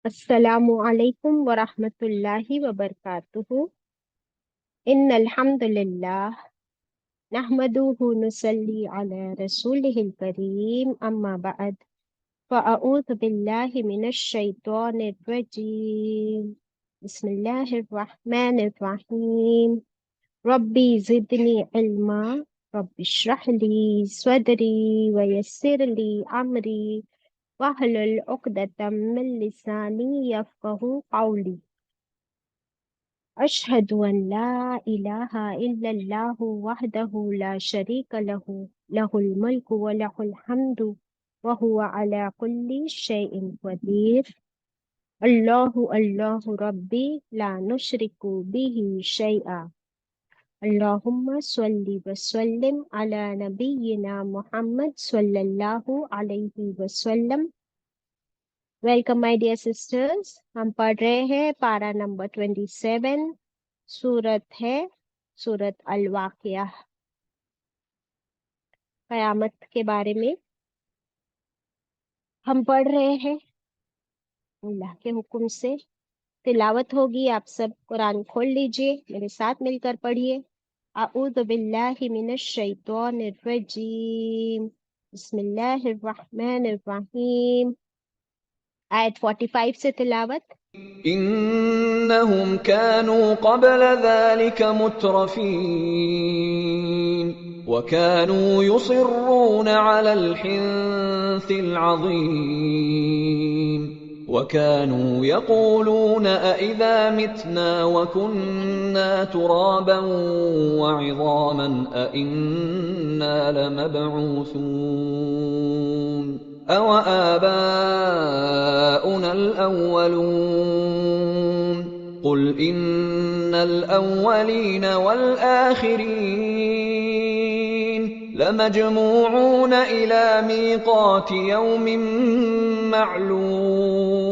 السلام علیکم ورحمۃ اللہ وبرکاتہ۔ ان الحمد للہ نحمده نصلی علی رسولہ الکریم، اما بعد فاعوذ باللہ من الشیطان الرجیم، بسم اللہ الرحمن الرحیم۔ ربی زدنی علما، رب اشرح لی صدری ویسر لی امری واحلل عقدۃ من لسانی یفقہوا قولی۔ اشہد ان لا الہ الا اللہ وحدہ لا شریک لہ، لہ الملک ولہ الحمد وہو علی کل شیء قدیر۔ اللہ اللہ ربی لا نشرک بہ شیئا۔ اللہم صلی وسلم علی نبینا محمد صلی اللہ علیہ وسلم۔ ویلکم مائی ڈیئر سسٹرز، ہم پڑھ رہے ہیں پارہ نمبر 27، سورت ہے سورت الواقعہ، قیامت کے بارے میں ہم پڑھ رہے ہیں اللہ کے حکم سے۔ تلاوت ہوگی، آپ سب قرآن کھول لیجئے، میرے ساتھ مل کر پڑھیے۔ اعوذ باللہ من الشیطان الرجیم، بسم اللہ الرحمن الرحیم۔ آیت 45 سے تلاوت۔ إنهم كانوا قبل ذلك مترفين وكانوا يصرون على الحنث العظيم وكانوا يقولون أإذا متنا وكنا ترابا وعظاما أإنا لمبعوثون أَوَآبَاؤُنَا الْأَوَّلُونَ قُلْ إِنَّ الْأَوَّلِينَ وَالْآخِرِينَ لَمَجْمُوعُونَ إِلَى مِيقَاتِ يَوْمٍ مَّعْلُومٍ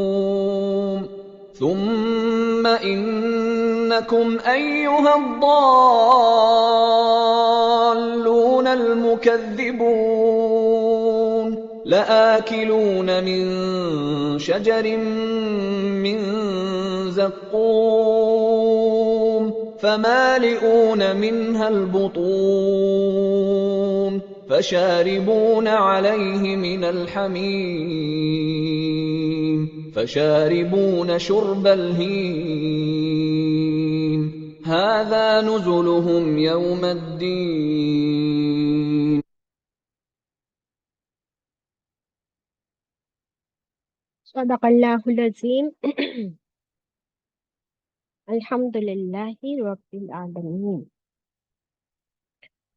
ثُمَّ إِنَّكُمْ أَيُّهَا الضَّالُّونَ الْمُكَذِّبُونَ لآكلون من شجر من زقوم فمالئون منها البطون فشاربون عليه من الحميم فشاربون شرب الهيم هذا نزلهم يوم الدين۔ صدق اللہ العظیم۔ الحمد للہ رب العالمین۔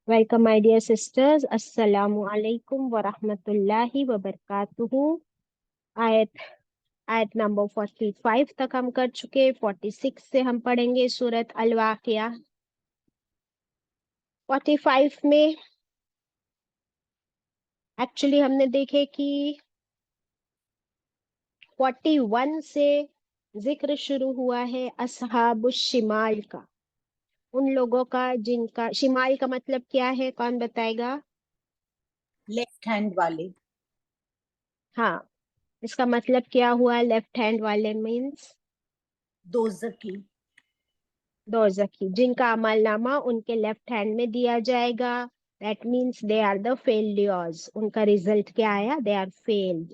ویلکم مائی ڈیئر سسٹرز، السلام علیکم ورحمۃ اللہ وبرکاتہ۔ آیت نمبر 45 تک ہم کر چکے، 46 سے ہم پڑھیں گے سورت الواقعہ۔ 45 میں ایکچولی ہم نے دیکھے کہ 41 سے ذکر شروع ہوا ہے اصحاب الشمال کا، ان لوگوں کا جن کا شمال کا مطلب کیا ہے، کون بتائے گا؟ لیفٹ ہینڈ والے۔ ہاں، اس کا مطلب کیا ہوا؟ لیفٹ ہینڈ والے مینس دوزخی۔ دوزخی، جن کا عمل نامہ ان کے لیفٹ ہینڈ میں دیا جائے گا۔ That means they are the failures, ان کا ریزلٹ کیا آیا؟ They are field.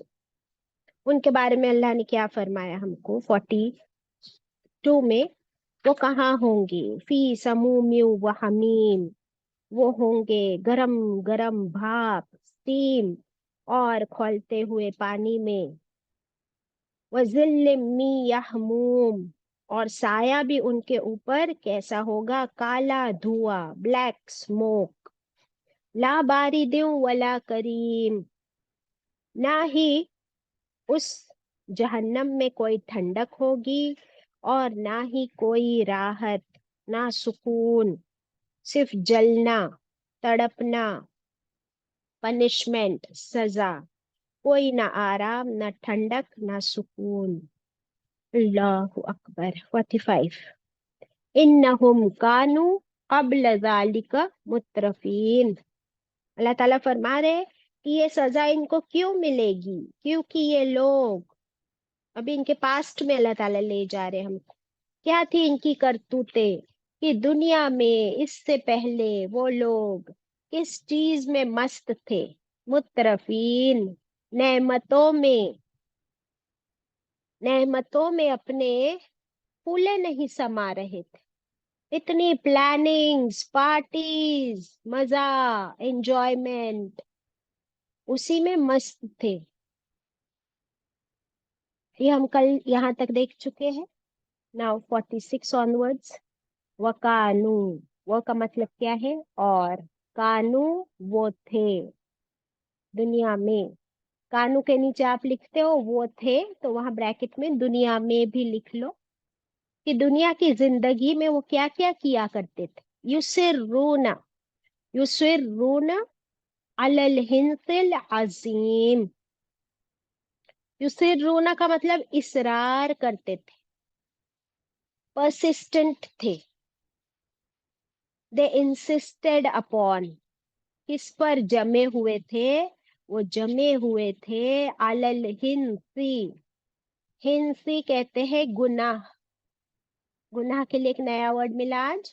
ان کے بارے میں اللہ نے کیا فرمایا ہم کو 42 میں؟ وہ کہاں ہوں گے؟ فی سموم و حمیم، وہ ہوں گے گرم گرم بھاپ، اسٹیم اور کھولتے ہوئے پانی میں۔ وَظِلٍّ مِّن یحموم، اور سایہ بھی ان کے اوپر کیسا ہوگا؟ کالا دھواں، بلیک اسموک۔ لا بارد ولا کریم، نہ ہی اس جہنم میں کوئی ٹھنڈک ہوگی اور نہ ہی کوئی راحت، نہ سکون، صرف جلنا، تڑپنا، پنشمنٹ، سزا، کوئی نہ آرام، نہ ٹھنڈک، نہ سکون۔ اللہ اکبر۔ 45 انہم کانوا قبل ذالک مترفین، اللہ تعالیٰ فرما رہے کہ یہ سزا ان کو کیوں ملے گی؟ کیونکہ یہ لوگ ابھی ان کے پاسٹ میں اللہ تعالیٰ لے جا رہے ہم. کیا تھی ان کی کرتوتیں کہ دنیا میں اس سے پہلے وہ لوگ کس چیز میں مست تھے؟ مترفین، نعمتوں میں، نعمتوں میں اپنے پھولے نہیں سما رہے تھے. اتنی پلاننگز، پارٹیز، مزہ، انجوائمنٹ، اسی میں مست تھے. یہ ہم کل یہاں تک دیکھ چکے ہیں. Now 46 onwards. وَقَانُوا، وہ کا مطلب کیا ہے؟ اور کانو، وہ تھے دنیا میں. کانو کے نیچے آپ لکھتے ہو وہ تھے، تو وہاں بریکٹ میں دنیا میں بھی لکھ لو کہ دنیا کی زندگی میں وہ کیا کیا کیا کرتے تھے. یسرون، یسرون علی الحنث العظیم. یسرون کا مطلب اصرار کرتے تھے، پرسسٹنٹ تھے. دے انسسٹڈ اپون، کس پر جمے ہوئے تھے؟ وہ جمے ہوئے تھے علی الحنث. ہنسی کہتے ہیں گناہ. گناہ کے لیے ایک نیا ورڈ ملا آج،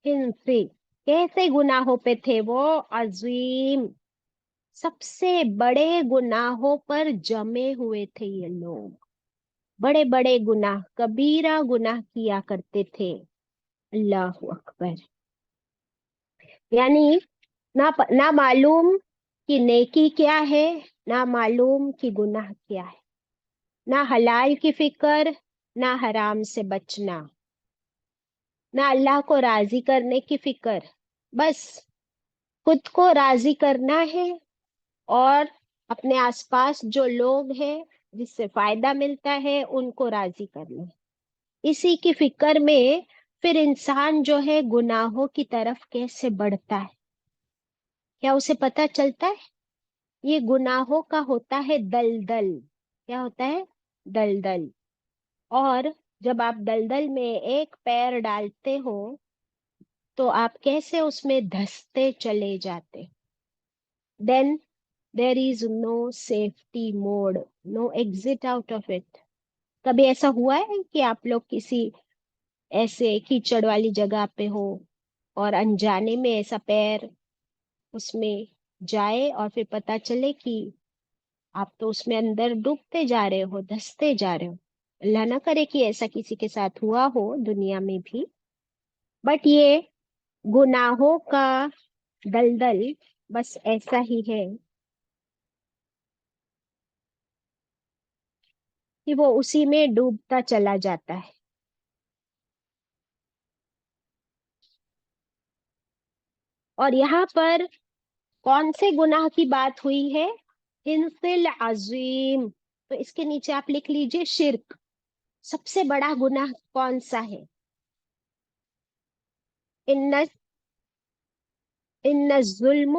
ہنسی. کیسے گناہوں پہ تھے وہ؟ عظیم، سب سے بڑے گناہوں پر جمے ہوئے تھے یہ لوگ. بڑے بڑے گناہ، کبیرہ گناہ کیا کرتے تھے. اللہ اکبر. یعنی نہ معلوم کہ نیکی کیا ہے، نہ معلوم کہ گناہ کیا ہے. نہ حلال کی فکر، نہ حرام سے بچنا، نہ اللہ کو راضی کرنے کی فکر. بس خود کو راضی کرنا ہے اور اپنے آس پاس جو لوگ ہیں جس سے فائدہ ملتا ہے ان کو راضی کرنا ہے. اسی کی فکر میں پھر انسان جو ہے گناہوں کی طرف کیسے بڑھتا ہے. کیا اسے پتا چلتا ہے؟ یہ گناہوں کا ہوتا ہے دلدل. کیا ہوتا ہے؟ دلدل. اور جب آپ دلدل میں ایک پیر ڈالتے ہو تو آپ کیسے اس میں دھستے چلے جاتے. Then there is no safety mode, no exit out of it. کبھی ایسا ہوا ہے کہ آپ لوگ کسی ایسے کیچڑ والی جگہ پہ ہو اور انجانے میں ایسا پیر اس میں جائے اور پھر پتا چلے کہ آپ تو اس میں اندر ڈوبتے جا رہے ہو، دھستے جا رہے ہو؟ اللہ نہ کرے کہ ایسا کسی کے ساتھ ہوا ہو دنیا میں بھی. بٹ یہ گناہوں کا دلدل بس ایسا ہی ہے کہ وہ اسی میں ڈوبتا چلا جاتا ہے. اور یہاں پر کون سے گناہ کی بات ہوئی ہے؟ حنث العظیم. تو اس کے نیچے آپ لکھ لیجئے شرک. سب سے بڑا گناہ کون سا ہے؟ ان الظلم،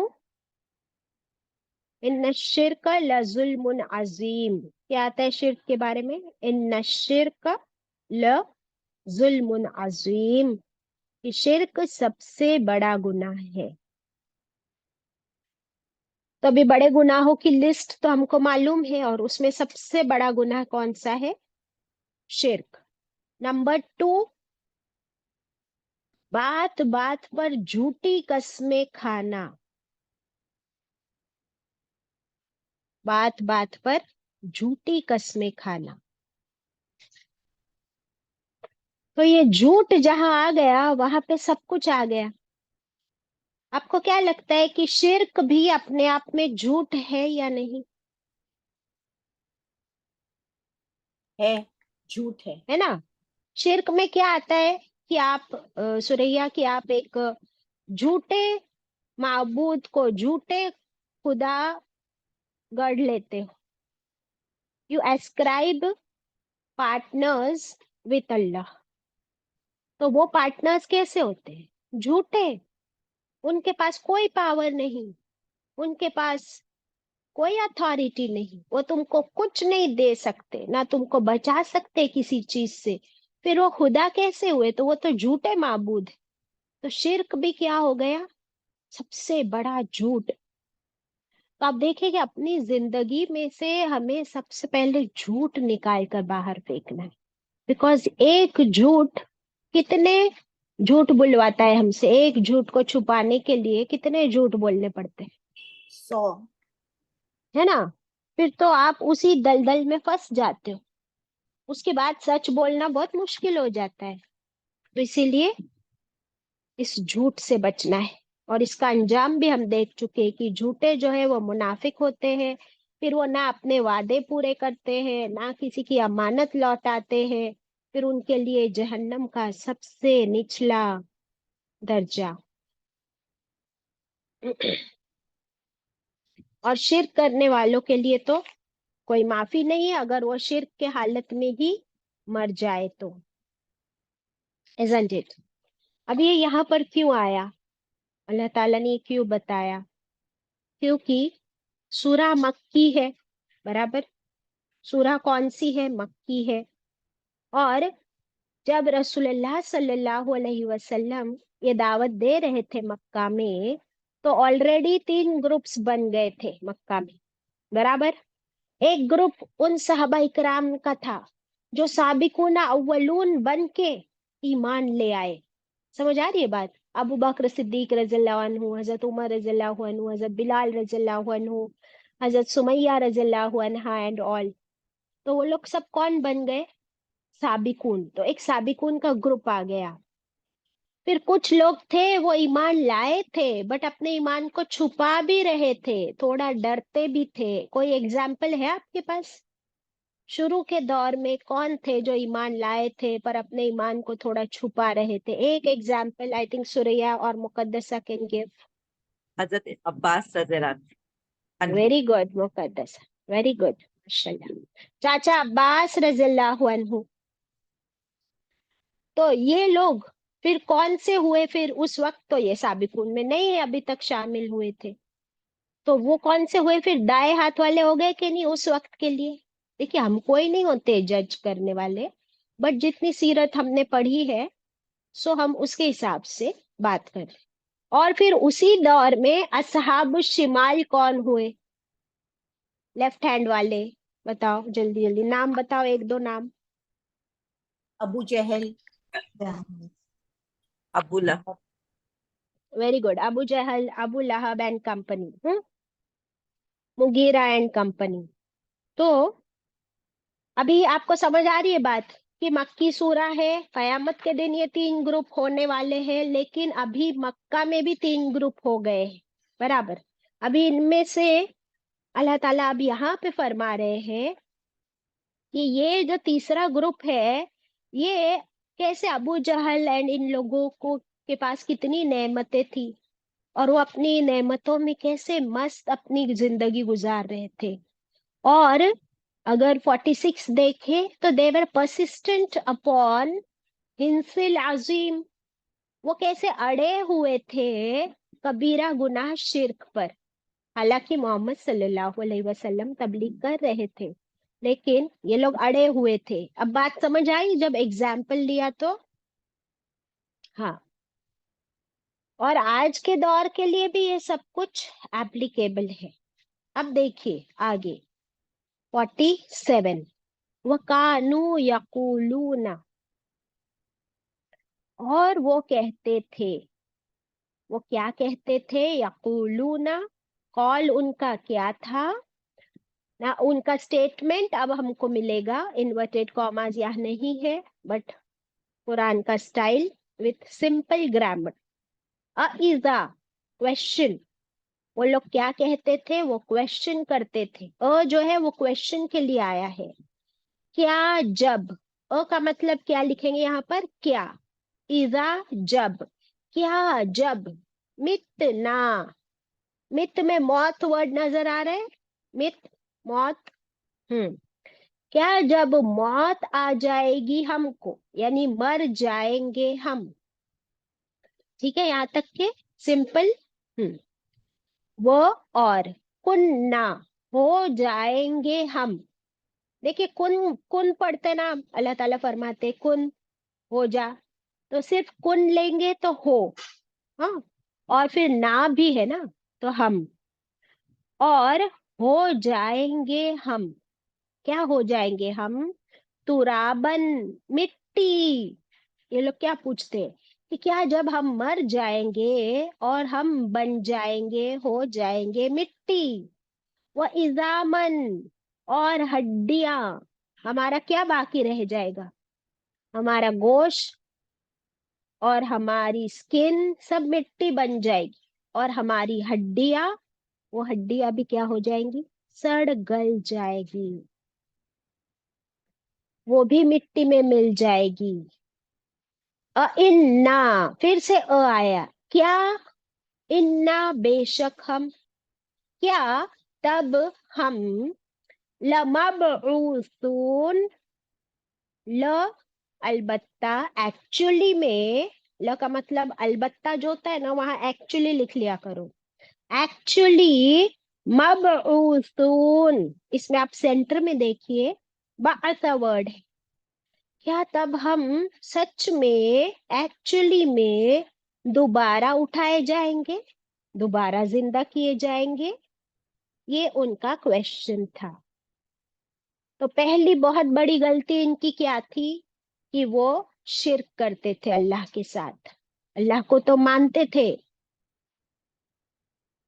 ان الشرک لظلم عظیم. کیا آتا ہے شرک کے بارے میں؟ ان الشرک لظلم عظیم، کہ شرک سب سے بڑا گناہ ہے. تو ابھی بڑے گناہوں کی لسٹ تو ہم کو معلوم ہے، اور اس میں سب سے بڑا گناہ کون سا ہے؟ شرک. نمبر 2، بات بات پر جھوٹی قسمیں کھانا. بات بات پر جھوٹی قسمیں کھانا. تو یہ جھوٹ جہاں آ گیا وہاں پہ سب کچھ آ گیا. آپ کو کیا لگتا ہے کہ شرک بھی اپنے آپ میں جھوٹ ہے یا نہیں؟ ہے، جھوٹ ہے. ہے نا؟ شرک میں کیا آتا ہے کہ آپ سوریا کہ آپ ایک جھوٹے معبود کو، جھوٹے خدا گڑھ لیتے ہو. یو ایسکرائب پارٹنرز وتھ اللہ. تو وہ پارٹنرز کیسے ہوتے ہیں؟ جھوٹے. ان کے پاس کوئی پاور نہیں، ان کے پاس کوئی اتھارٹی نہیں، وہ تم کو کچھ نہیں دے سکتے، نہ تم کو بچا سکتے کسی چیز سے. پھر وہ خدا کیسے ہوئے؟ تو وہ تو جھوٹے معبود ہے. تو شرک بھی کیا ہو گیا؟ سب سے بڑا جھوٹ. تو آپ دیکھیں کہ اپنی زندگی میں سے ہمیں سب سے پہلے جھوٹ نکال کر باہر پھینکنا ہے. بیکاز ایک جھوٹ کتنے جھوٹ بلواتا ہے ہم سے. ایک جھوٹ کو چھپانے کے لیے کتنے جھوٹ بولنے پڑتے ہیں 100. ہے نا. پھر تو آپ اسی دلدل میں پھنس جاتے ہو. اس کے بعد سچ بولنا بہت مشکل ہو جاتا ہے. تو اسی لیے اس جھوٹ سے بچنا ہے. اور اس کا انجام بھی ہم دیکھ چکے کہ جھوٹے جو ہے وہ منافق ہوتے ہیں. پھر وہ نہ اپنے وعدے پورے کرتے ہیں نہ کسی کی امانت لوٹاتے ہیں. پھر ان کے لیے جہنم کا سب سے نچلا درجہ. اور شرک کرنے والوں کے لیے تو کوئی معافی نہیں ہے اگر وہ شرک کے حالت میں ہی مر جائے تو. isn't it؟ اب یہ یہاں پر کیوں آیا؟ اللہ تعالیٰ نے کیوں بتایا؟ کیونکہ سورہ مکی ہے. برابر. سورہ کون سی ہے؟ مکی ہے. اور جب رسول اللہ صلی اللہ علیہ وسلم یہ دعوت دے رہے تھے مکہ میں تو آلریڈی 3 گروپس بن گئے تھے مکہ میں. برابر. ایک گروپ ان صحابہ اکرام کا تھا جو سابقون اولون بن کے ایمان لے آئے. سمجھ آ رہی ہے بات؟ ابو بکر صدیق رضی اللہ عنہ، حضرت عمر رضی اللہ عنہ، حضرت بلال رضی اللہ عنہ، حضرت سمیہ رضی اللہ عنہا اینڈ آل. تو وہ لوگ سب کون بن گئے؟ سابقون. تو ایک سابقون کا گروپ آ گیا. پھر کچھ لوگ تھے وہ ایمان لائے تھے بٹ اپنے ایمان کو چھپا بھی رہے تھے، تھوڑا ڈرتے بھی تھے. کوئی ایگزامپل ہے آپ کے پاس؟ شروع کے دور میں کون تھے جو ایمان لائے تھے پر اپنے ایمان کو تھوڑا چھپا رہے تھے؟ ایک ایگزامپل آئی تھنک سوریا اور مقدسہ کین گیو. حضرت عباس رضی اللہ عنہ. ویری گڈ مقدسہ، ویری گڈ ماشاءاللہ. چاچا عباس رضی اللہ عنہ. تو یہ لوگ پھر کون سے ہوئے؟ پھر اس وقت تو یہ سابقون میں نہیں ہے، ابھی تک شامل ہوئے تھے. تو وہ کون سے ہوئے؟ پھر دائیں ہاتھ والے ہو گئے کہ نہیں اس وقت کے لیے؟ دیکھیے ہم کوئی نہیں ہوتے جج کرنے والے، بٹ جتنی سیرت ہم نے پڑھی ہے سو ہم اس کے حساب سے بات کریں. اور پھر اسی دور میں اصحاب الشمال کون ہوئے؟ لیفٹ ہینڈ والے. بتاؤ جلدی جلدی نام بتاؤ، 1 2 نام. ابو جہل. ابو لہب. Very good. ابو جہل، ابو لہب and company, Mughira and company. تو ابھی آپ کو سمجھ آ رہی ہے بات کہ مکی سورہ ہے، قیامت کے دن یہ 3 گروپ ہونے والے ہیں، لیکن ابھی مکہ میں بھی 3 گروپ ہو گئے ہیں. برابر. ابھی ان میں سے اللہ تعالیٰ اب یہاں پہ فرما رہے ہیں کہ یہ جو تیسرا گروپ ہے یہ کیسے ابو جہل اینڈ ان لوگوں کو کے پاس کتنی نعمتیں تھی اور وہ اپنی نعمتوں میں کیسے مست اپنی زندگی گزار رہے تھے. اور اگر 46 دیکھیں تو they were persistent upon ہنس العظیم. وہ کیسے اڑے ہوئے تھے کبیرہ گناہ شرک پر. حالانکہ محمد صلی اللہ علیہ وسلم تبلیغ کر رہے تھے لیکن یہ لوگ اڑے ہوئے تھے. اب بات سمجھ آئی جب ایگزامپل لیا تو؟ ہاں. اور آج کے دور کے لیے بھی یہ سب کچھ ایپلیکیبل ہے. اب دیکھیے آگے 47. وَقَانُوا يَقُولُونَ. اور وہ کہتے تھے. وہ کیا کہتے تھے؟ یقولون. قول ان کا کیا تھا؟ نہ ان کا اسٹیٹمنٹ اب ہم کو ملے گا. انورٹیڈ کاماز یہاں نہیں ہے بٹ قرآن کا اسٹائل وتھ سمپل گرامر. اِذا کوشچن. وہ لوگ کیا کہتے تھے؟ وہ کوشچن کرتے تھے. جو ہے وہ کوشچن کے لیے آیا ہے. کیا جب. کا مطلب کیا لکھیں گے یہاں پر؟ کیا. اذا جب. کیا جب. متنا. مت میں موت ورڈ نظر آ رہا ہے؟ مت موت. کیا جب موت آ جائے گی ہم کو، یعنی مر جائیں گے ہم. ٹھیک ہے یہاں تک کہ سمپل. وہ اور کننا. ہو جائیں گے ہم. دیکھیے کن پڑھتے نا اللہ تعالیٰ فرماتے کن ہو جا، تو صرف کن لیں گے تو ہو. ہاں. اور پھر نہ بھی ہے نا تو ہم. اور ہو جائیں گے ہم. کیا ہو جائیں گے ہم؟ ترابن، مٹی. یہ لوگ کیا پوچھتے ہیں کہ کیا جب ہم مر جائیں گے اور ہم بن جائیں گے، ہو جائیں گے مٹی، وہ ایزامن، اور ہڈیاں، ہمارا کیا باقی رہ جائے گا؟ ہمارا گوشت اور ہماری سکن سب مٹی بن جائے گی، اور ہماری ہڈیاں، وہ ہڈیاں بھی کیا ہو جائیں گی؟ سڑ گل جائے گی، وہ بھی مٹی میں مل جائے گی. انا، پھر سے آیا، کیا؟ انا، بے شک ہم، کیا؟ تب ہم، لمبعوثون، البتہ، ایکچولی میں، کا مطلب البتہ جو ہوتا ہے نا وہاں ایکچولی لکھ لیا کرو. ایکچولی مبعوثون، اس میں آپ سینٹر میں دیکھیے بعث ورڈ ہے. کیا تب ہم سچ میں، ایکچولی میں دوبارہ اٹھائے جائیں گے، دوبارہ زندہ کیے جائیں گے؟ یہ ان کا کویشچن تھا. تو پہلی بہت بڑی غلطی ان کی کیا تھی؟ کہ وہ شرک کرتے تھے اللہ کے ساتھ. اللہ کو تو مانتے تھے،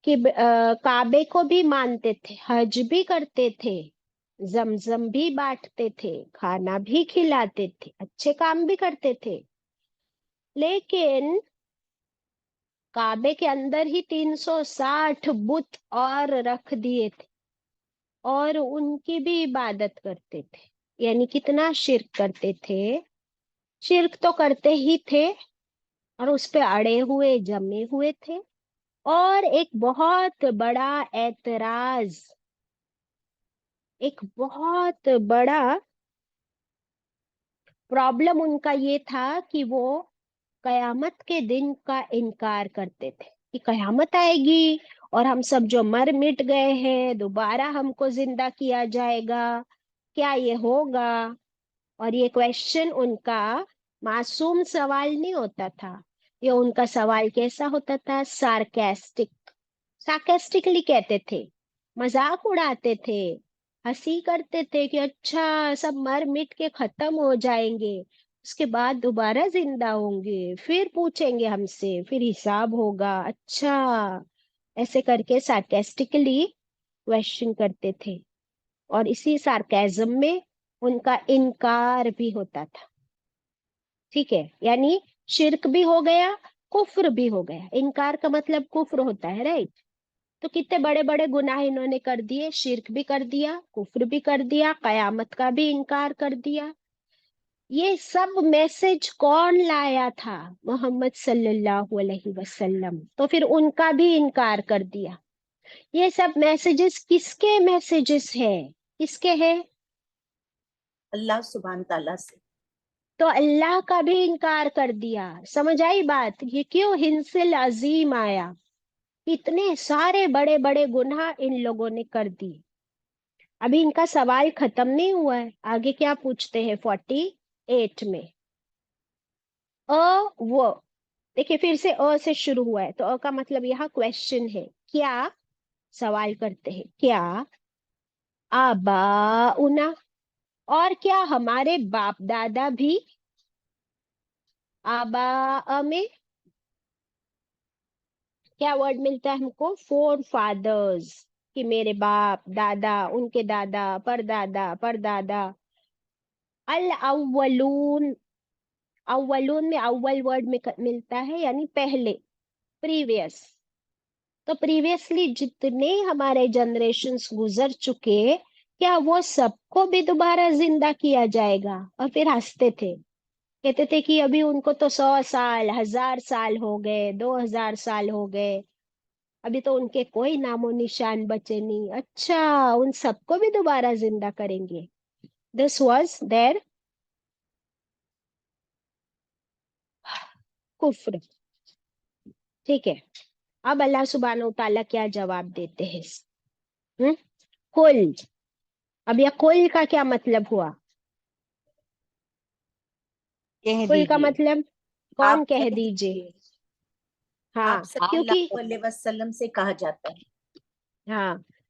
کہ کعبے کو بھی مانتے تھے، حج بھی کرتے تھے، زمزم بھی بانٹتے تھے، کھانا بھی کھلاتے تھے، اچھے کام بھی کرتے تھے، لیکن کعبے کے اندر ہی 360 بت اور رکھ دیے تھے اور ان کی بھی عبادت کرتے تھے. یعنی کتنا شرک کرتے تھے. شرک تو کرتے ہی تھے اور اس پہ اڑے ہوئے جمے ہوئے تھے. اور ایک بہت بڑا اعتراض، ایک بہت بڑا پرابلم ان کا یہ تھا کہ وہ قیامت کے دن کا انکار کرتے تھے کہ قیامت آئے گی اور ہم سب جو مر مٹ گئے ہیں دوبارہ ہم کو زندہ کیا جائے گا، کیا یہ ہوگا؟ اور یہ کویشچن ان کا معصوم سوال نہیں ہوتا تھا. یہ ان کا سوال کیسا ہوتا تھا؟ سارکیسٹکلی کہتے تھے، مذاق اڑاتے تھے، ہنسی کرتے تھے کہ اچھا سب مر مٹ کے ختم ہو جائیں گے، اس کے بعد دوبارہ زندہ ہوں گے، پھر پوچھیں گے ہم سے، پھر حساب ہوگا. اچھا، ایسے کر کے سارکیسٹکلی کویشچن کرتے تھے. اور اسی سارکیزم میں ان کا انکار بھی ہوتا تھا. ٹھیک ہے، یعنی شرک بھی ہو گیا، کفر بھی ہو گیا. انکار کا مطلب کفر ہوتا ہے، رائٹ؟ تو کتنے بڑے بڑے گناہ انہوں نے کر دیے، شرک بھی کر دیا، کفر بھی کر دیا، قیامت کا بھی انکار کر دیا. یہ سب میسج کون لایا تھا؟ محمد صلی اللہ علیہ وسلم. تو پھر ان کا بھی انکار کر دیا. یہ سب میسجز کس کے میسجز ہیں؟ کس کے ہیں؟ اللہ سبحانہ تعالیٰ سے. تو اللہ کا بھی انکار کر دیا. سمجھ آئی بات؟ یہ کیوں ہنسل عظیم آیا؟ اتنے سارے بڑے بڑے گناہ ان لوگوں نے کر دی. ابھی ان کا سوال ختم نہیں ہوا ہے، آگے کیا پوچھتے ہیں 48 میں. وہ دیکھیے پھر سے سے شروع ہوا ہے، تو کا مطلب یہاں کویشچن ہے. کیا؟ سوال کرتے ہیں، کیا آباؤنا، اور کیا ہمارے باپ دادا بھی؟ آبا میں کیا ورڈ ملتا ہے ہم کو؟ فور فادرز، کہ میرے باپ دادا، ان کے دادا، پردادا، پردادا. الاولون، اولون میں اول ورڈ میں ملتا ہے یعنی پہلے، پریویس. تو پریویسلی جتنے ہمارے جنریشنز گزر چکے، کیا وہ سب کو بھی دوبارہ زندہ کیا جائے گا؟ اور پھر ہنستے تھے، کہتے تھے کہ ابھی ان کو تو 100 سال، 1000 سال ہو گئے، 2000 سال ہو گئے، ابھی تو ان کے کوئی نام و نشان بچے نہیں. اچھا، ان سب کو بھی دوبارہ زندہ کریں گے. دس واز دیر کفر. ٹھیک ہے، اب اللہ سبحانہ و تعالیٰ کیا جواب دیتے ہیں؟ کل. اب یہ کل کا کیا مطلب ہوا؟ کہہ کل کا دیجئے، مطلب کون آپ کہہ دیجئے؟ ہاں، آپ صلی کیونکہ اللہ علیہ وسلم سے کہا جاتا ہے. ہاں،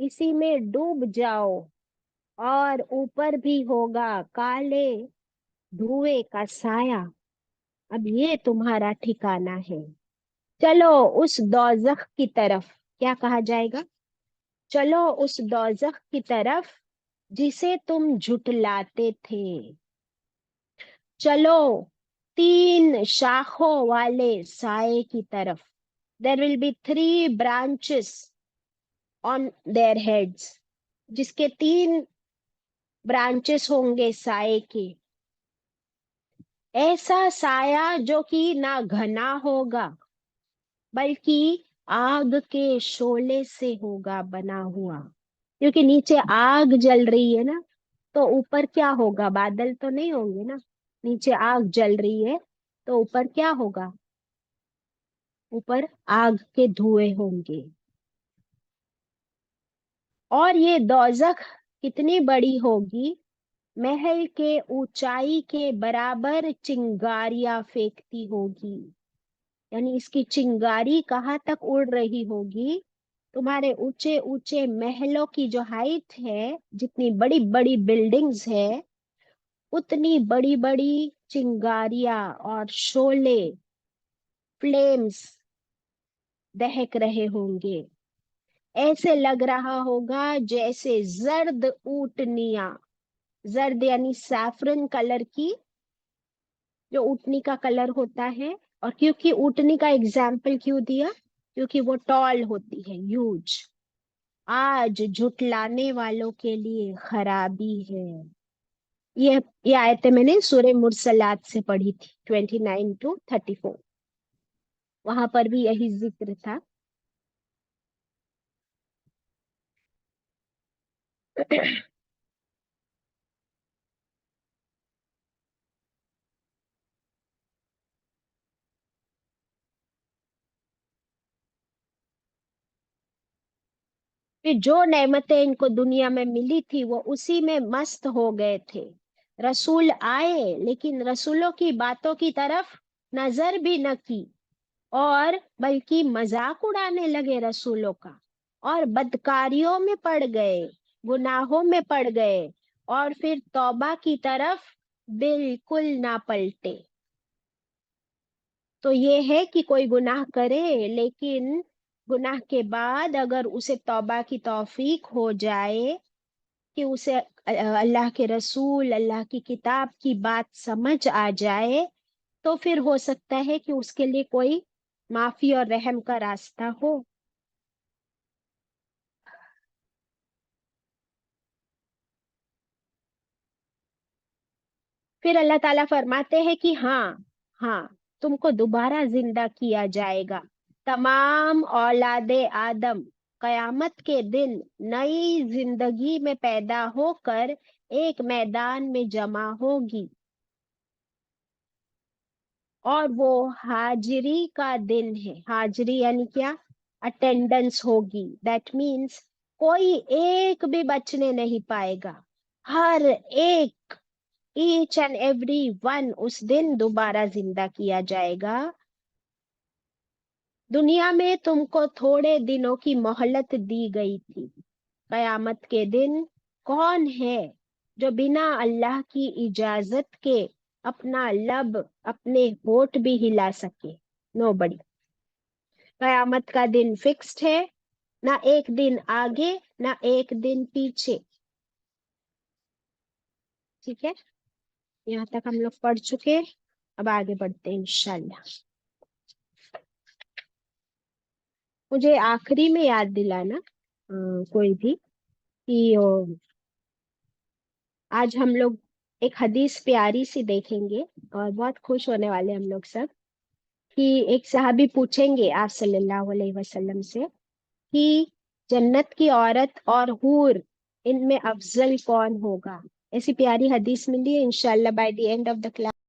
اسی میں ڈوب جاؤ اور اوپر بھی ہوگا کالے دھوئے کا سایہ، اب یہ تمہارا ٹھکانہ ہے۔ چلو اس دوزخ کی طرف، کیا کہا جائے گا؟ چلو اس دوزخ کی طرف جسے تم جھٹلاتے تھے، چلو تین شاخوں والے سائے کی طرف۔ There will be 3 branches on their heads، جس کے 3 برانچز ہوں گے سائے کے۔ ایسا سایہ جو کہ نہ گھنا ہوگا بلکہ آگ کے شعلے سے ہوگا بنا ہوا، کیونکہ نیچے آگ جل رہی ہے نا، تو اوپر کیا ہوگا؟ بادل تو نہیں ہوں گے نا، نیچے آگ جل رہی ہے تو اوپر کیا ہوگا؟ اوپر آگ کے دھوئے ہوں گے۔ اور یہ دوزخ کتنی بڑی ہوگی؟ محل کے اونچائی کے برابر چنگاریاں پھینکتی ہوگی، یعنی اس کی چنگاری کہاں تک اڑ رہی ہوگی؟ تمہارے اونچے اونچے محلوں کی جو ہائٹ ہے، جتنی بڑی بڑی بلڈنگز ہے، اتنی بڑی بڑی چنگاریاں اور شعلے، فلیمز دہک رہے ہوں گے۔ ایسے لگ رہا ہوگا جیسے زرد اونٹنیاں، زرد یعنی سیفرن کلر کی، جو اونٹنی کا کلر ہوتا ہے۔ اور کیونکہ اونٹنی کا اگزامپل کیوں دیا؟ کیونکہ وہ ٹال ہوتی ہے، ہیوج۔ آج جھٹلانے والوں کے لیے خرابی ہے۔ یہ آیتیں میں نے سورہ مرسلات سے پڑھی تھی، 29 to 34، وہاں پر بھی یہی ذکر تھا۔ پھر جو نعمتیں ان کو دنیا میں ملی تھی وہ اسی میں مست ہو گئے تھے۔ رسول آئے لیکن رسولوں کی باتوں کی طرف نظر بھی نہ کی، اور بلکہ مذاق اڑانے لگے رسولوں کا، اور بدکاریوں میں پڑ گئے، گناہوں میں پڑ گئے، اور پھر توبہ کی طرف بالکل نہ پلٹے۔ تو یہ ہے کہ کوئی گناہ کرے، لیکن گناہ کے بعد اگر اسے توبہ کی توفیق ہو جائے، کہ اسے اللہ کے رسول، اللہ کی کتاب کی بات سمجھ آ جائے، تو پھر ہو سکتا ہے کہ اس کے لیے کوئی معافی اور رحم کا راستہ ہو۔ پھر اللہ تعالیٰ فرماتے ہیں کہ ہاں تم کو دوبارہ زندہ کیا جائے گا۔ تمام اولاد آدم قیامت کے دن نئی زندگی میں پیدا ہو کر ایک میدان میں جمع ہوگی، اور وہ حاضری کا دن ہے۔ حاضری یعنی کیا؟ اٹینڈنس ہوگی۔ دیٹ مینس کوئی ایک بھی بچنے نہیں پائے گا، ہر ایک، ایچ اینڈ ایوری ون اس دن دوبارہ زندہ کیا جائے گا۔ دنیا میں تم کو تھوڑے دنوں کی مہلت دی گئی تھی، قیامت کے دن کون ہے جو بنا اللہ کی اجازت کے اپنا لب، اپنے ہونٹ بھی ہلا سکے؟ نو بڑی۔ قیامت کا دن فکسڈ ہے، نہ ایک دن آگے نہ ایک دن پیچھے۔ ٹھیک ہے، یہاں تک ہم لوگ پڑھ چکے، اب آگے بڑھتے ہیں انشاءاللہ۔ مجھے آخری میں یاد دلانا کوئی بھی کہ آج ہم لوگ ایک حدیث پیاری سی دیکھیں گے، اور بہت خوش ہونے والے ہم لوگ سب، کہ ایک صحابی پوچھیں گے آپ صلی اللہ علیہ وسلم سے کہ جنت کی عورت اور حور، ان میں افضل کون ہوگا؟ ایسی پیاری حدیث ملی ہے انشاءاللہ by the end of the class,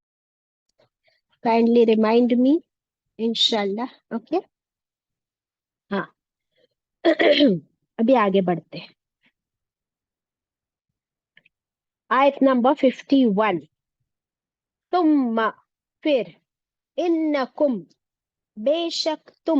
kindly remind me انشاءاللہ۔ اوکے، ہاں ابھی آگے بڑھتے ہیں۔ آیت نمبر 51، ثم پھر، انکم بے شک تم،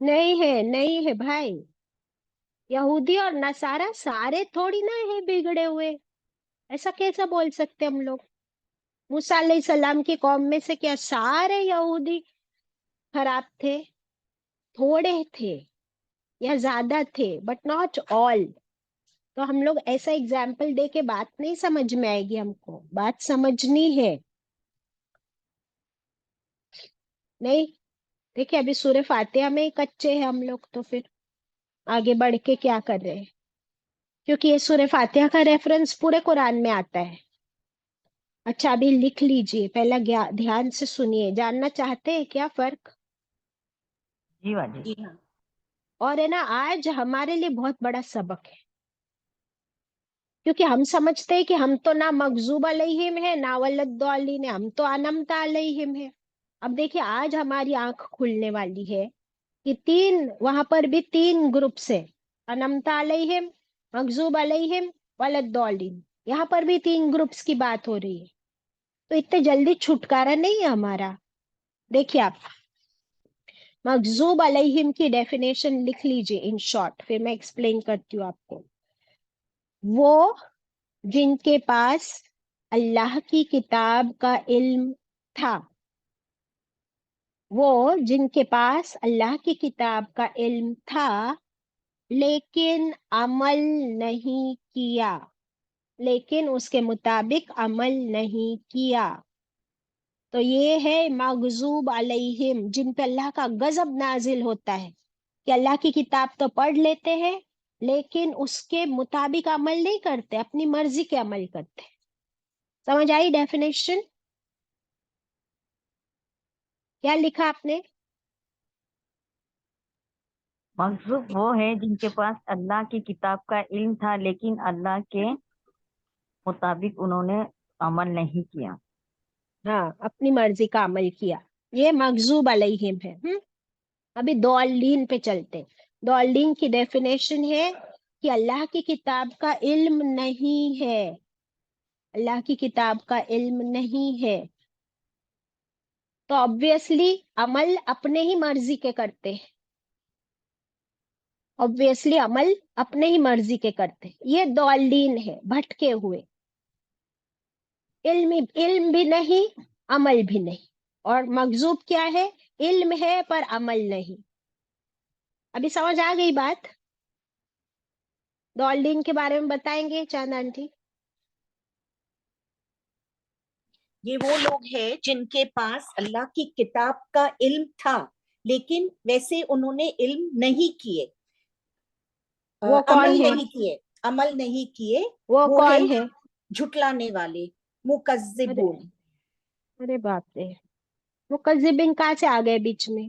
نہیں ہے بھائی. یہودی اور نصارہ سارے تھوڑی نہ ہے بگڑے ہوئے. ایسا کیسا بول سکتے ہم لوگ؟ موسیٰ علیہ السلام کی قوم میں سے کیا سارے یہودی خراب تھے؟ تھوڑے تھے یا زیادہ تھے، بٹ ناٹ آل. تو ہم لوگ ایسا ایگزامپل دے کے بات نہیں سمجھ میں آئے گی، ہم کو بات سمجھنی ہے. نہیں دیکھیں ابھی سورہ فاتحہ میں ہی کچے ہیں ہم لوگ، تو پھر آگے بڑھ کے کیا کر رہے ہیں؟ کیونکہ یہ سورہ فاتحہ کا ریفرنس پورے قرآن میں آتا ہے. اچھا ابھی لکھ لیجئے، پہلا دھیان سے سنیے. جاننا چاہتے ہیں کیا فرق؟ جی باجی. جی ہاں. اور ہے نا آج ہمارے لیے بہت بڑا سبق ہے، کیونکہ ہم سمجھتے ہیں کہ ہم تو نہ مغضوب علیہم ہے نہ ولدالین ہے، ہم تو انعمت علیہم ہے. اب دیکھیے آج ہماری آنکھ کھلنے والی ہے کہ وہاں پر بھی 3 گروپس ہے، انعمت علیہم، مغضوب علیہم، ولدالین. یہاں پر بھی 3 گروپس کی بات ہو رہی ہے. تو اتنے جلدی چھٹکارا نہیں ہے ہمارا. دیکھیے آپ مغضوب علیہم کی ڈیفینیشن لکھ لیجئے ان شارٹ، پھر میں ایکسپلین کرتی ہوں آپ کو. وہ جن کے پاس اللہ کی کتاب کا علم تھا، وہ جن کے پاس اللہ کی کتاب کا علم تھا لیکن عمل نہیں کیا، لیکن اس کے مطابق عمل نہیں کیا. تو یہ ہے مغضوب علیہم، جن پہ اللہ کا غضب نازل ہوتا ہے کہ اللہ کی کتاب تو پڑھ لیتے ہیں لیکن اس کے مطابق عمل نہیں کرتے، اپنی مرضی کے عمل کرتے. سمجھ آئی ڈیفینیشن؟ کیا لکھا آپ نے؟ مغضوب وہ ہے جن کے پاس اللہ کی کتاب کا علم تھا لیکن اللہ کے مطابق انہوں نے عمل نہیں کیا. ہاں اپنی مرضی کا عمل کیا، یہ مغضوب علیہم ہے. ابھی ضالین پہ چلتے. ضالین کی ڈیفینیشن ہے کہ اللہ کی کتاب کا علم نہیں ہے، اللہ کی کتاب کا علم نہیں ہے. تو obviously عمل اپنے ہی مرضی کے کرتے، obviously عمل اپنے ہی مرضی کے کرتے. یہ ضالین ہے، بھٹکے ہوئے. علم بھی نہیں، عمل بھی نہیں. اور مغضوب کیا ہے؟ علم ہے پر عمل نہیں. ابھی سمجھ آ گئی بات؟ ضالین کے بارے میں بتائیں گے چاند آنٹی؟ یہ وہ لوگ ہیں جن کے پاس اللہ کی کتاب کا علم تھا لیکن ویسے انہوں نے علم نہیں کیے، وہ کون عمل ہے؟ نہیں کیے، عمل نہیں کیے. وہ وہ کون ہے؟ جھٹلانے والے، مکذبون. ارے باپ رے، مکذبین کہاں سے آ گئے بیچ میں؟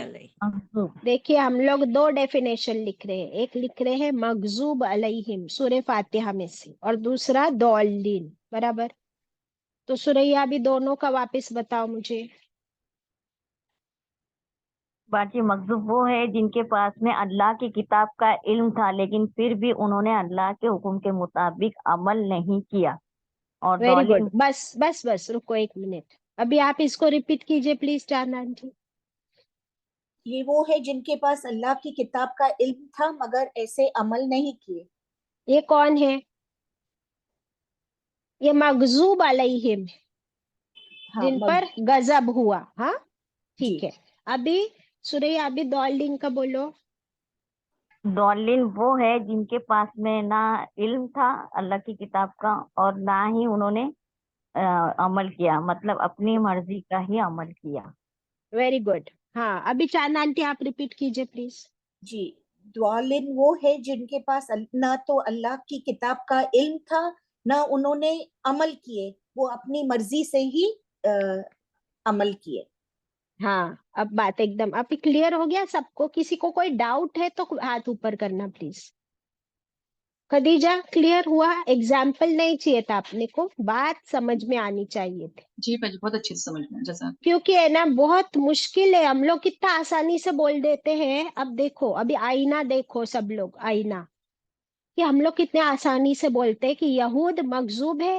علیہ. مغضوب دیکھیے ہم لوگ 2 ڈیفینیشن لکھ رہے ہیں. ایک لکھ رہے ہیں مغضوب علیہم سورہ فاتحہ میں سے، اور دوسرا ضالین. برابر؟ تو سورہ بھی دونوں کا واپس بتاؤ مجھے. باجی مغضوب وہ ہے جن کے پاس میں اللہ کی کتاب کا علم تھا لیکن پھر بھی انہوں نے اللہ کے حکم کے مطابق عمل نہیں کیا. اور ویری ضالین گڈ. بس رکو 1 منٹ. ابھی آپ اس کو ریپیٹ کیجئے پلیز چاند آنٹی. یہ وہ ہے جن کے پاس اللہ کی کتاب کا علم تھا مگر ایسے عمل نہیں کیے. یہ کون ہے؟ یہ مغضوب علیہم ہاں جن پر غضب ہوا. ہاں جی. ٹھیک ہے. ابھی سورہ ابھی ضالین کا بولو. ضالین وہ ہے جن کے پاس میں نہ علم تھا اللہ کی کتاب کا اور نہ ہی انہوں نے عمل کیا، مطلب اپنی مرضی کا ہی عمل کیا. Very good. ہاں ابھی چاند آنٹی آپ ریپیٹ کیجئے پلیز. جی. ضالین وہ ہے جن کے پاس نہ تو اللہ کی کتاب کا علم تھا نہ انہوں نے عمل کیے، وہ اپنی مرضی سے ہی عمل کیے. ہاں اب بات ایک دم اب کلیئر ہو گیا سب کو؟ کسی کو کوئی ڈاؤٹ ہے تو ہاتھ اوپر کرنا پلیز. خدیجہ کلیئر ہوا؟ ایگزامپل نہیں چاہیے تھا اپنے کو، بات سمجھ میں آنی چاہیے تھی. جی باجی بہت اچھے سے سمجھ میں جیسا. کیونکہ ہے نا بہت مشکل ہے، ہم لوگ کتنا آسانی سے بول دیتے ہیں. اب دیکھو ابھی آئینہ دیکھو سب لوگ، آئینہ کہ ہم لوگ کتنے آسانی سے بولتے ہیں کہ یہود مغضوب ہے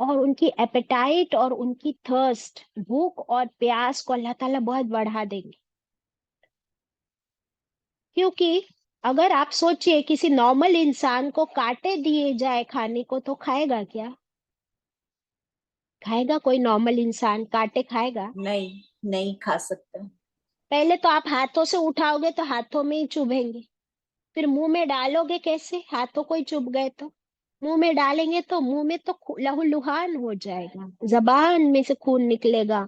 اور ان کی ایپیٹائٹ اور ان کی تھرسٹ، بھوک اور پیاس کو اللہ تعالیٰ بہت بڑھا دیں گے. کیونکہ اگر آپ سوچئے کسی نارمل انسان کو کانٹے دیے جائے کھانے کو تو کھائے گا کیا؟ کھائے گا کوئی نارمل انسان کانٹے کھائے گا؟ نہیں کھا سکتا. پہلے تو آپ ہاتھوں سے اٹھاؤ گے تو ہاتھوں میں ہی چبھیں گے، پھر منہ میں ڈالو گے کیسے؟ ہاتھوں کو ہی چبھ گئے تو منہ میں ڈالیں گے تو منہ میں تو لہو لہان ہو جائے گا، زبان میں سے خون نکلے گا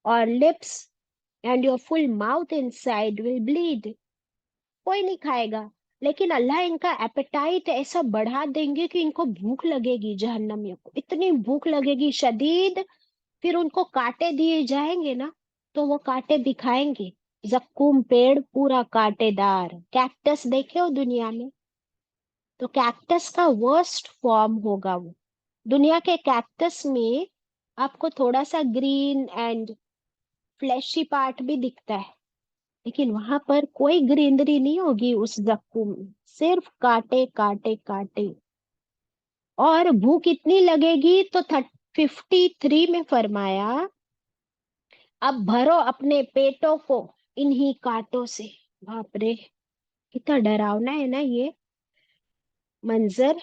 اور lips and your full mouth inside will bleed. کوئی نہیں کھائے گا. لیکن اللہ ان کا ایپیٹائٹ ایسا بڑھا دیں گے کہ ان کو بھوک لگے گی، جہنمیوں کو اتنی بھوک لگے گی شدید. پھر ان کو کانٹے دیے جائیں گے نا تو وہ کانٹے بھی کھائیں گے. زقوم پیڑ پورا کانٹے دار. کیکٹس دیکھے ہو دنیا میں؟ تو کیکٹس کا ورسٹ فارم ہوگا وہ. دنیا کے کیکٹس میں آپ کو تھوڑا سا گرین اینڈ فلیشی پارٹ بھی دکھتا ہے، لیکن وہاں پر کوئی گرینری نہیں ہوگی اس زقوم میں، صرف کانٹے کانٹے کانٹے. اور بھوک اتنی لگے گی تو 53 میں فرمایا اب بھرو اپنے پیٹوں کو انہی کانٹوں سے. باپ رے کتنا ڈراؤنا ہے نا یہ منظر.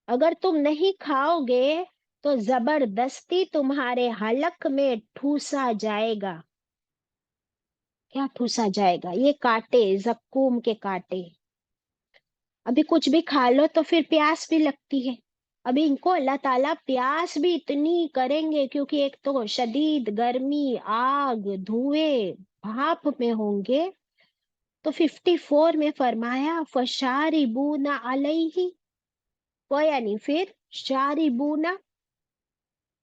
اگر تم نہیں کھاؤ گے تو زبردستی تمہارے حلق میں ٹھوسا جائے گا. کیا ٹھوسا جائے گا؟ یہ کانٹے، زقوم کے کانٹے. ابھی کچھ بھی کھا لو تو پھر پیاس بھی لگتی ہے. ابھی ان کو اللہ تعالیٰ پیاس بھی اتنی کریں گے کیونکہ ایک تو شدید گرمی، آگ، دھوئیں، بھاپ میں ہوں گے. تو 54 میں فرمایا فشاربون علیہ، وہ یعنی پھر شاربون،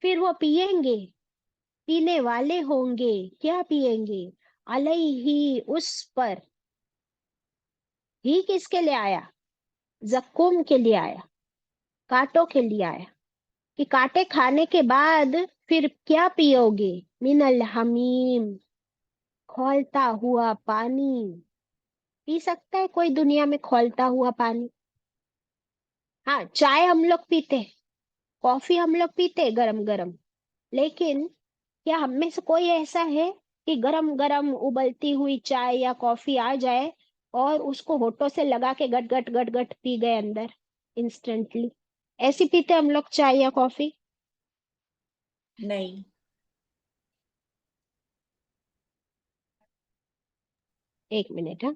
پھر وہ پیئیں گے، پینے والے ہوں گے. کیا پیئیں گے؟ علیہ، اس پر. ہی کس کے لیے آیا؟ زقوم کے لیے آیا، کانٹوں کے لیے آیا. کہ کانٹے کھانے کے بعد پھر کیا پیو گے؟ من الحمیم، کھولتا ہوا پانی. پی سکتا ہے کوئی دنیا میں کھولتا ہوا پانی؟ ہاں چائے ہم لوگ پیتے، کافی ہم لوگ پیتے گرم گرم، لیکن کیا ہم میں سے کوئی ایسا ہے کہ گرم گرم ابلتی ہوئی چائے یا کافی آ جائے اور اس کو ہونٹوں سے لگا کے گٹ گٹ گٹ گٹ پی گئے اندر انسٹنٹلی؟ ایسی پیتے ہم لوگ چائے یا کافی؟ نہیں. ایک منٹ. ہاں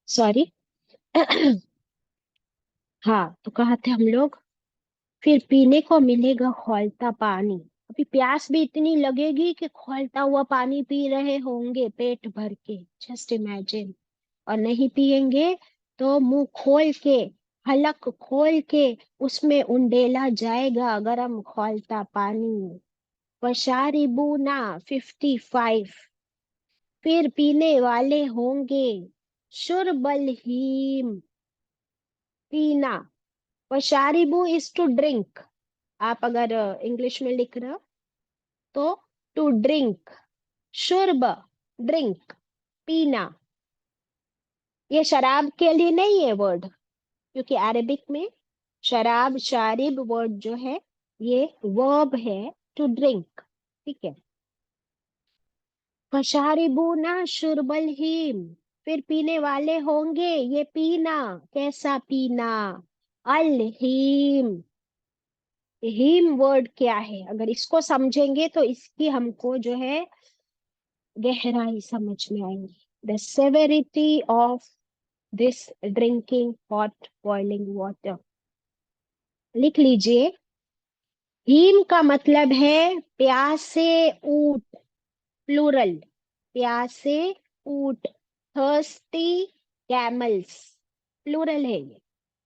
سوری. ہاں تو کہا تھے ہم لوگ پھر پینے کو ملے گا کھولتا پانی. ابھی پیاس بھی اتنی لگے گی کہ کھولتا ہوا پانی پی رہے ہوں گے پیٹ بھر کے. Just imagine. اور نہیں پیئیں گے تو منہ کھول کے، حلق کھول کے اس میں انڈیلا جائے گا گرم کھولتا پانی. وشاربونا 55، پھر پینے والے ہوں گے شرب الہیم، پینا. وشاربو از ٹو ڈرنک. آپ اگر انگلش میں لکھ رہے ہو تو ٹو ڈرنک، شرب ڈرنک، پینا. یہ شراب کے لیے نہیں ہے ورڈ، کیونکہ عربک میں شراب، شارب ورڈ جو ہے یہ ورب ہے ٹو ڈرنک. ٹھیک ہے. فشاربونا شرب الہیم، پھر پینے والے ہوں گے یہ پینا. کیسا پینا؟ الہیم. ہیم ورڈ کیا ہے؟ اگر اس کو سمجھیں گے تو اس کی ہم کو جو ہے گہرائی سمجھ میں آئیں گی. The severity of this drinking hot boiling water. لکھ لیجئے. ہیم کا مطلب ہے پیاسے اونٹ، پلورل، پیاسے اونٹ. thirsty camels، پلورل ہے یہ،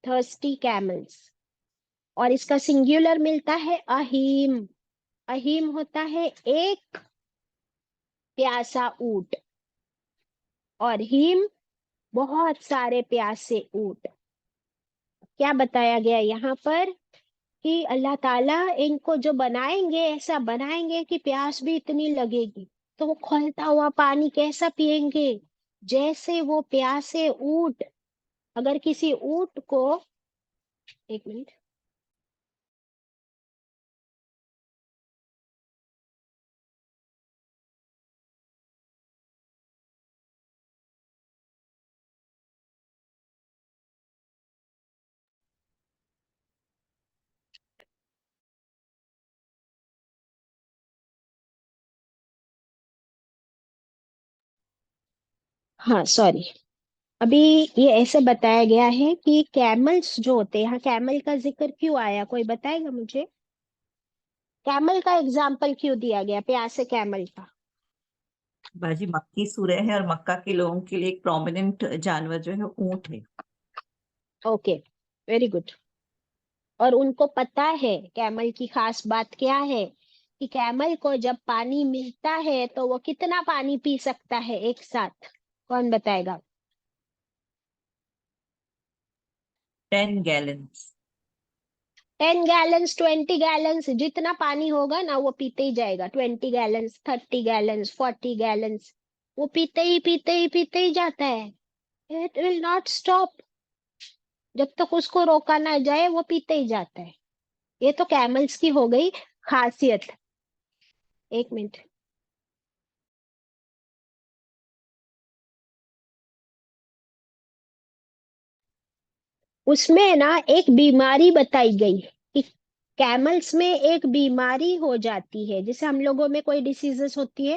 thirsty camels. اور اس کا سنگولر ملتا ہے اہیم. اہیم ہوتا ہے ایک پیاسا اونٹ. اور ہیم بہت سارے پیاسے اونٹ. کیا بتایا گیا یہاں پر کہ اللہ تعالیٰ ان کو جو بنائیں گے ایسا بنائیں گے کہ پیاس بھی اتنی لگے گی تو وہ کھولتا ہوا پانی کیسا پیئیں گے؟ جیسے وہ پیاسے اونٹ. اگر کسی اونٹ کو ایک منٹ ہاں سوری ابھی یہ ایسے بتایا گیا ہے کہ کیملز جو ہوتے ہیں، یہاں کیمل کا ذکر کیوں آیا کوئی بتائے گا مجھے؟ کیمل کا اگزامپل کیوں دیا گیا پیاسے کیمل کا؟ باجی مکی سورہ ہے اور مکہ کے لوگوں کے لیے ایک پرومیننٹ جانور جو ہے اونٹ ہے. Okay very good. اور ان کو پتا ہے کیمل کی خاص بات کیا ہے کہ کیمل کو جب پانی ملتا ہے تو وہ کتنا پانی پی سکتا ہے ایک ساتھ؟ کون بتائے گا؟ 10 گیلنز. 10 گیلنس 20 گیلنس جتنا پانی ہوگا نا وہ پیتے ہی جائے گا. 20 گیلنس 30 گیلنس 40 گیلنس وہ پیتے ہی پیتے ہی پیتے ہی جاتا ہے. اٹ ول ناٹ اسٹاپ جب تک اس کو روکا نہ جائے، وہ پیتے ہی جاتا ہے. یہ تو کیملز کی ہو گئی خاصیت. ایک منٹ اس میں نا ایک بیماری بتائی گئی کہ کیملز میں ایک بیماری ہو جاتی ہے جیسے ہم لوگوں میں کوئی ڈیسیزز ہوتی ہے،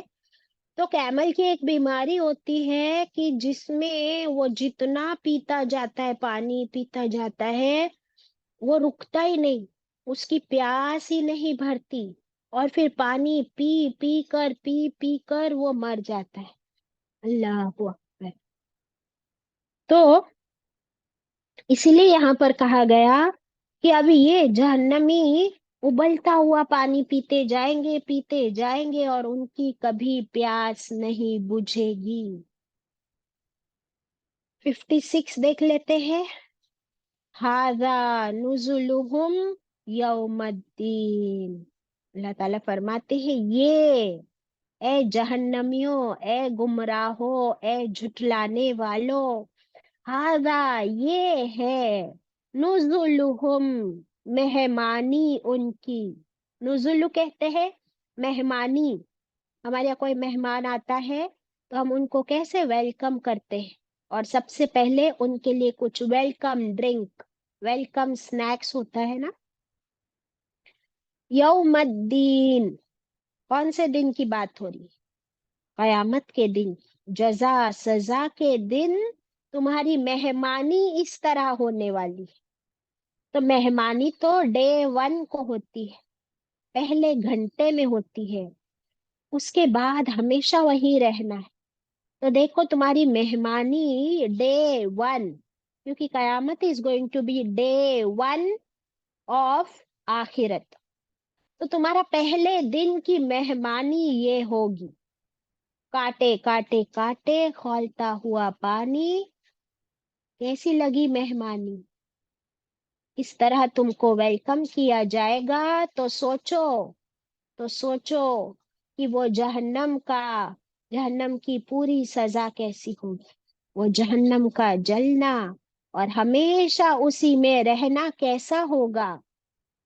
تو کیمل کی ایک بیماری ہوتی ہے کہ جس میں وہ جتنا پیتا جاتا ہے پانی پیتا جاتا ہے وہ رکتا ہی نہیں، اس کی پیاس ہی نہیں بھرتی اور پھر پانی پی پی کر وہ مر جاتا ہے. اللہ اکبر. تو اسی لیے یہاں پر کہا گیا کہ ابھی یہ جہنمی ابلتا ہوا پانی پیتے جائیں گے اور ان کی کبھی پیاس نہیں بجھے گی. 56 دیکھ لیتے ہیں. ھذا نزلہم یوم الدین. اللہ تعالیٰ فرماتے ہیں یہ اے جہنمیوں، اے گمراہو، اے جھٹلانے والوں، ھذا یہ ہے نزلہم مہمانی ان کی. نزل کہتے ہیں مہمانی. ہمارے یہاں کوئی مہمان آتا ہے تو ہم ان کو کیسے ویلکم کرتے ہیں، اور سب سے پہلے ان کے لیے کچھ ویلکم ڈرنک ویلکم سنیکس ہوتا ہے نا. یوم الدین کون سے دن کی بات ہو رہی ہے؟ قیامت کے دن، جزا سزا کے دن تمہاری مہمانی اس طرح ہونے والی. تو مہمانی تو ڈے 1 کو ہوتی ہے، پہلے گھنٹے میں ہوتی ہے، اس کے بعد ہمیشہ وہی رہنا ہے. تو دیکھو تمہاری مہمانی ڈے 1، کیونکہ قیامت is going to be day 1 of آخرت. تو تمہارا پہلے دن کی مہمانی یہ ہوگی. کاٹے کاٹے کاٹے کھولتا ہوا پانی. کیسی لگی مہمانی؟ اس طرح تم کو ویلکم کیا جائے گا تو سوچو کہ وہ جہنم کی پوری سزا کیسی ہوگی، وہ جہنم کا جلنا اور ہمیشہ اسی میں رہنا کیسا ہوگا.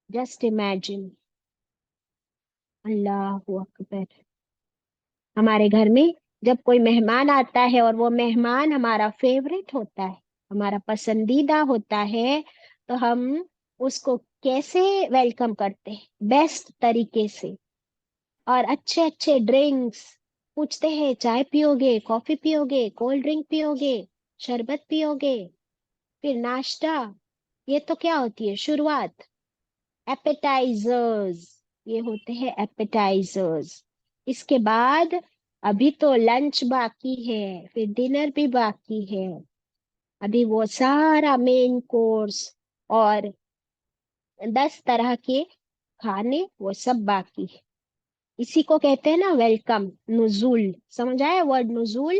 Just imagine. اللہ اکبر. ہمارے گھر میں جب کوئی مہمان آتا ہے اور وہ مہمان ہمارا فیوریٹ ہوتا ہے، ہمارا پسندیدہ ہوتا ہے، تو ہم اس کو کیسے ویلکم کرتے ہیں؟ بیسٹ طریقے سے. اور اچھے اچھے ڈرنکس پوچھتے ہیں، چائے پیو گے، کافی پیو گے، کولڈ ڈرنک پیو گے، شربت پیو گے، پھر ناشتہ. یہ تو کیا ہوتی ہے؟ شروعات. ایپیٹائزرز، یہ ہوتے ہیں ایپیٹائزرز. اس کے بعد ابھی تو لنچ باقی ہے، پھر ڈنر بھی باقی ہے. ابھی وہ سارا مین کورس اور 10 طرح کے کھانے وہ سب باقی ہے. اسی کو کہتے ہیں نا ویلکم، نزول. سمجھ آیا ورڈ نزول؟